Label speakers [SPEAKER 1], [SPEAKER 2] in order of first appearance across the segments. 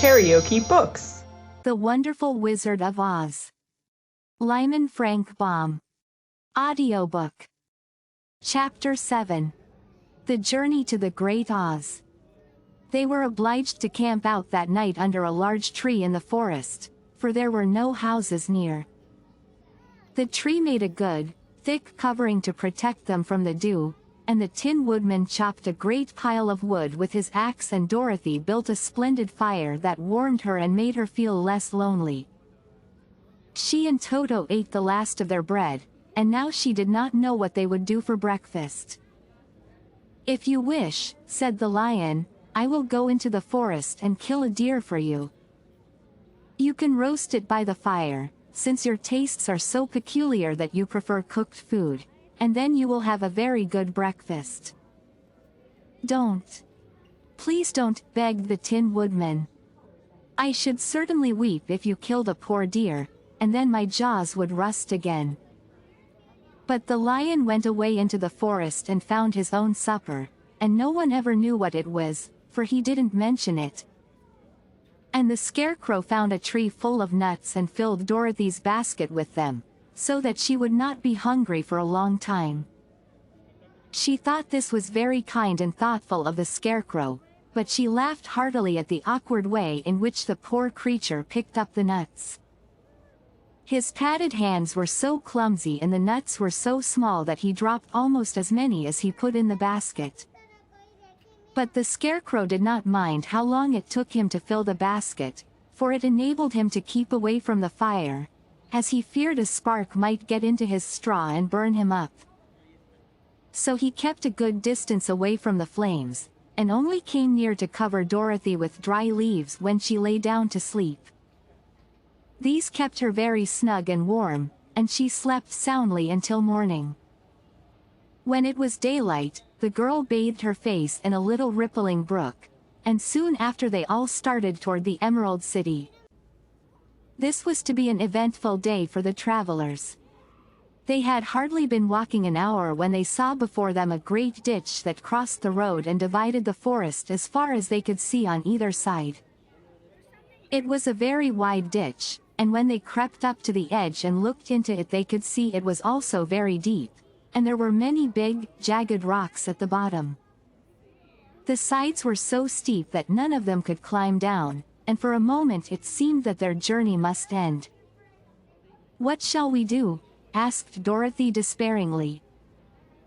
[SPEAKER 1] KaraokeBooks.
[SPEAKER 2] The Wonderful Wizard of Oz. Lyman Frank Baum. Audiobook. Chapter 7. The Journey to the Great Oz. They were obliged to camp out that night under a large tree in the forest, for there were no houses near. The tree made a good, thick covering to protect them from the dew, and the Tin Woodman chopped a great pile of wood with his axe, and Dorothy built a splendid fire that warmed her and made her feel less lonely. She and Toto ate the last of their bread, and now she did not know what they would do for breakfast. "If you wish," said the lion, "I will go into the forest and kill a deer for you. You can roast it by the fire, since your tastes are so peculiar that you prefer cooked food, and then you will have a very good breakfast." "Don't. Please don't," begged the Tin Woodman. "I should certainly weep if you killed a poor deer, and then my jaws would rust again." But the lion went away into the forest and found his own supper, and no one ever knew what it was, for he didn't mention it. And the Scarecrow found a tree full of nuts and filled Dorothy's basket with them, so that she would not be hungry for a long time. She thought this was very kind and thoughtful of the Scarecrow, but she laughed heartily at the awkward way in which the poor creature picked up the nuts. His padded hands were so clumsy and the nuts were so small that he dropped almost as many as he put in the basket. But the Scarecrow did not mind how long it took him to fill the basket, for it enabled him to keep away from the fire, as he feared a spark might get into his straw and burn him up. So he kept a good distance away from the flames, and only came near to cover Dorothy with dry leaves when she lay down to sleep. These kept her very snug and warm, and she slept soundly until morning. When it was daylight, the girl bathed her face in a little rippling brook, and soon after they all started toward the Emerald City. This was to be an eventful day for the travelers. They had hardly been walking an hour when they saw before them a great ditch that crossed the road and divided the forest as far as they could see on either side. It was a very wide ditch, and when they crept up to the edge and looked into it they could see it was also very deep, and there were many big, jagged rocks at the bottom. The sides were so steep that none of them could climb down, and for a moment it seemed that their journey must end. "What shall we do?" asked Dorothy despairingly.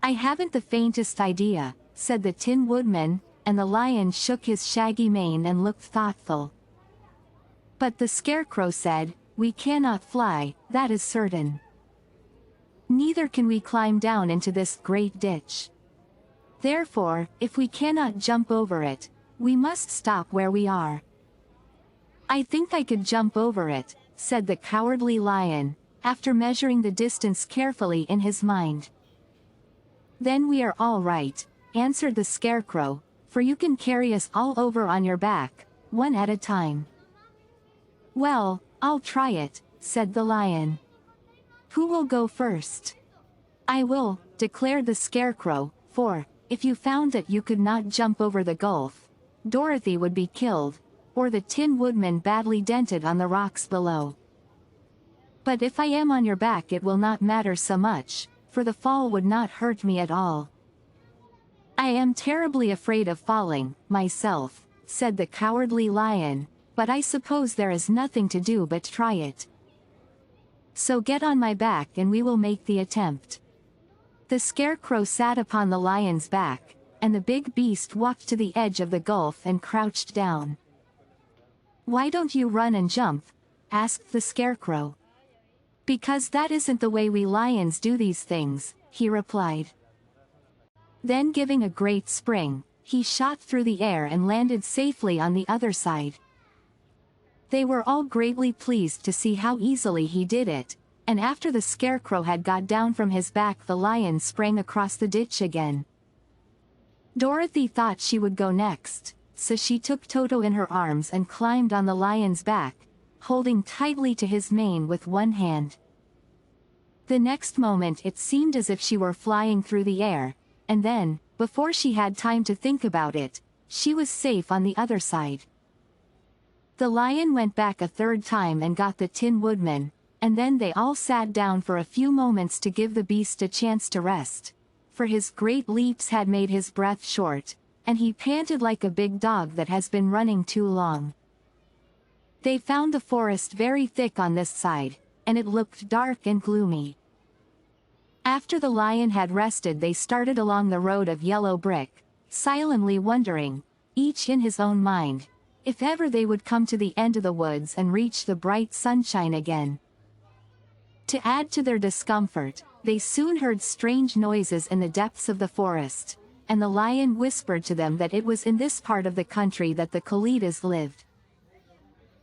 [SPEAKER 2] "I haven't the faintest idea," said the Tin Woodman, and the lion shook his shaggy mane and looked thoughtful. But the Scarecrow said, "We cannot fly, that is certain. Neither can we climb down into this great ditch. Therefore, if we cannot jump over it, we must stop where we are." "I think I could jump over it," said the Cowardly Lion, after measuring the distance carefully in his mind. "Then we are all right," answered the Scarecrow, "for you can carry us all over on your back, one at a time." "Well, I'll try it," said the lion. "Who will go first?" "I will," declared the Scarecrow, "for, if you found that you could not jump over the gulf, Dorothy would be killed, or the Tin Woodman badly dented on the rocks below. But if I am on your back it will not matter so much, for the fall would not hurt me at all." "I am terribly afraid of falling, myself," said the Cowardly Lion, "but I suppose there is nothing to do but try it. So get on my back and we will make the attempt." The Scarecrow sat upon the lion's back, and the big beast walked to the edge of the gulf and crouched down. "Why don't you run and jump?" asked the Scarecrow. "Because that isn't the way we lions do these things," he replied. Then giving a great spring, he shot through the air and landed safely on the other side. They were all greatly pleased to see how easily he did it, and after the Scarecrow had got down from his back the lion sprang across the ditch again. Dorothy thought she would go next, so she took Toto in her arms and climbed on the lion's back, holding tightly to his mane with one hand. The next moment it seemed as if she were flying through the air, and then, before she had time to think about it, she was safe on the other side. The lion went back a third time and got the Tin Woodman, and then they all sat down for a few moments to give the beast a chance to rest, for his great leaps had made his breath short, and he panted like a big dog that has been running too long. They found the forest very thick on this side, and it looked dark and gloomy. After the lion had rested, they started along the road of yellow brick, silently wondering, each in his own mind, if ever they would come to the end of the woods and reach the bright sunshine again. To add to their discomfort, they soon heard strange noises in the depths of the forest, and the lion whispered to them that it was in this part of the country that the Kalidas lived.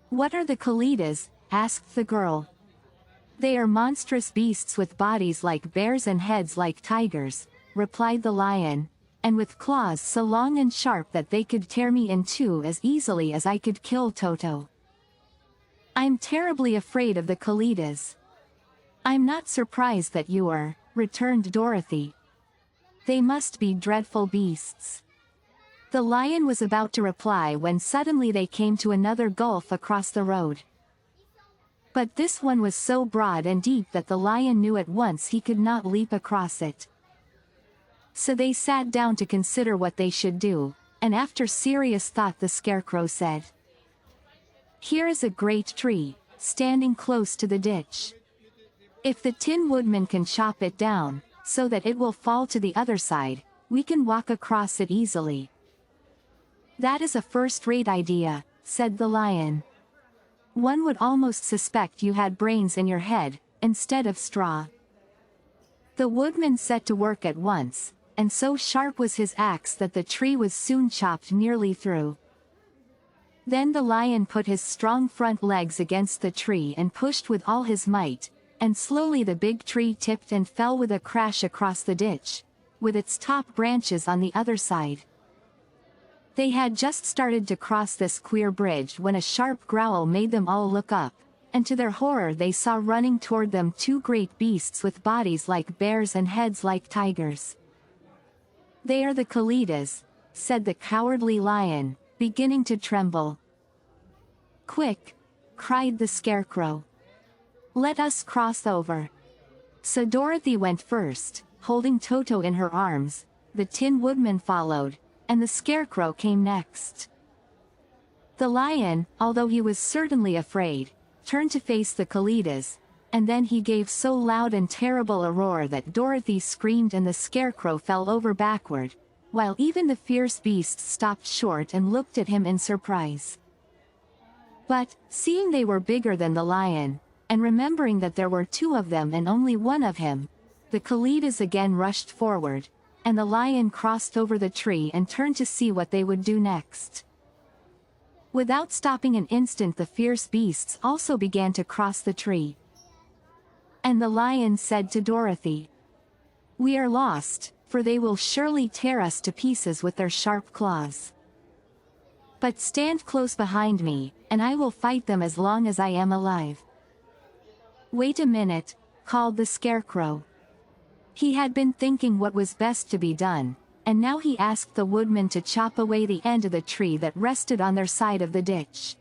[SPEAKER 2] "What are the Kalidas?" asked the girl. "They are monstrous beasts with bodies like bears and heads like tigers," replied the lion, "and with claws so long and sharp that they could tear me in two as easily as I could kill Toto. I'm terribly afraid of the Kalidas." "I'm not surprised that you are," returned Dorothy. "They must be dreadful beasts." The lion was about to reply when suddenly they came to another gulf across the road. But this one was so broad and deep that the lion knew at once he could not leap across it. So they sat down to consider what they should do, and after serious thought the Scarecrow said, "Here is a great tree, standing close to the ditch. If the Tin Woodman can chop it down, so that it will fall to the other side, we can walk across it easily." "That is a first-rate idea," said the lion. "One would almost suspect you had brains in your head, instead of straw." The woodman set to work at once, and so sharp was his axe that the tree was soon chopped nearly through. Then the lion put his strong front legs against the tree and pushed with all his might, and slowly the big tree tipped and fell with a crash across the ditch, with its top branches on the other side. They had just started to cross this queer bridge when a sharp growl made them all look up, and to their horror they saw running toward them two great beasts with bodies like bears and heads like tigers. "They are the Kalidas," said the cowardly lion, beginning to tremble. "Quick!" cried the Scarecrow. "Let us cross over." So Dorothy went first, holding Toto in her arms, the Tin Woodman followed, and the Scarecrow came next. The lion, although he was certainly afraid, turned to face the Kalidas, and then he gave so loud and terrible a roar that Dorothy screamed and the Scarecrow fell over backward, while even the fierce beasts stopped short and looked at him in surprise. But, seeing they were bigger than the lion, and remembering that there were two of them and only one of him, the Kalidas again rushed forward, and the lion crossed over the tree and turned to see what they would do next. Without stopping an instant, the fierce beasts also began to cross the tree. And the lion said to Dorothy, "We are lost, for they will surely tear us to pieces with their sharp claws. But stand close behind me, and I will fight them as long as I am alive." "Wait a minute," called the Scarecrow. He had been thinking what was best to be done, and now he asked the woodman to chop away the end of the tree that rested on their side of the ditch.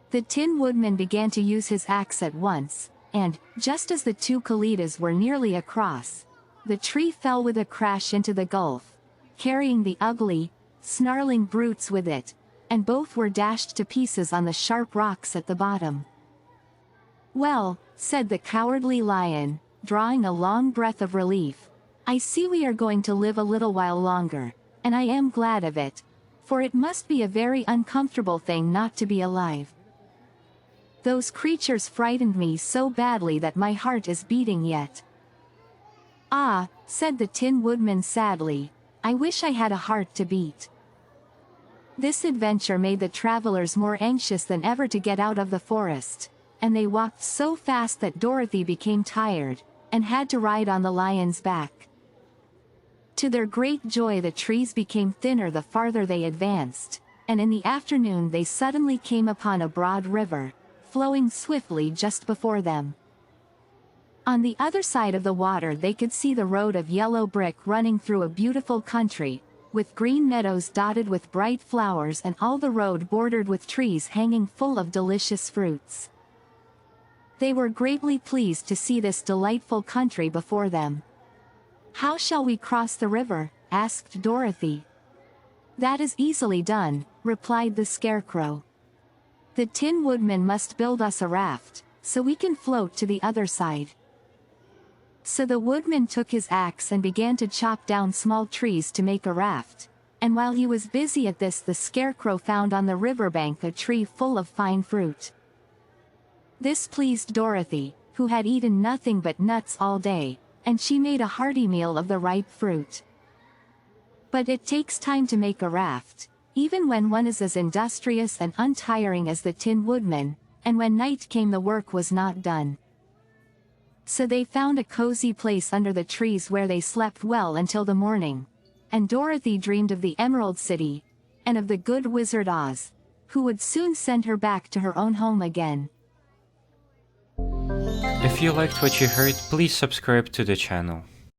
[SPEAKER 2] The Tin Woodman began to use his axe at once, and, just as the two Kalidas were nearly across, the tree fell with a crash into the gulf, carrying the ugly, snarling brutes with it, and both were dashed to pieces on the sharp rocks at the bottom. "Well," said the cowardly lion, drawing a long breath of relief, "I see we are going to live a little while longer, and I am glad of it, for it must be a very uncomfortable thing not to be alive. Those creatures frightened me so badly that my heart is beating yet." "Ah," said the Tin Woodman sadly, "I wish I had a heart to beat." This adventure made the travelers more anxious than ever to get out of the forest, and they walked so fast that Dorothy became tired, and had to ride on the lion's back. To their great joy, the trees became thinner the farther they advanced, and in the afternoon they suddenly came upon a broad river, flowing swiftly just before them. On the other side of the water they could see the road of yellow brick running through a beautiful country, with green meadows dotted with bright flowers and all the road bordered with trees hanging full of delicious fruits. They were greatly pleased to see this delightful country before them. "How shall we cross the river?" asked Dorothy. "That is easily done," replied the Scarecrow. "The Tin Woodman must build us a raft, so we can float to the other side." So the woodman took his axe and began to chop down small trees to make a raft, and while he was busy at this the Scarecrow found on the riverbank a tree full of fine fruit. This pleased Dorothy, who had eaten nothing but nuts all day, and she made a hearty meal of the ripe fruit. But it takes time to make a raft, even when one is as industrious and untiring as the Tin Woodman, and when night came the work was not done. So they found a cozy place under the trees where they slept well until the morning, and Dorothy dreamed of the Emerald City, and of the good Wizard Oz, who would soon send her back to her own home again.
[SPEAKER 1] If you liked what you heard, please subscribe to the channel.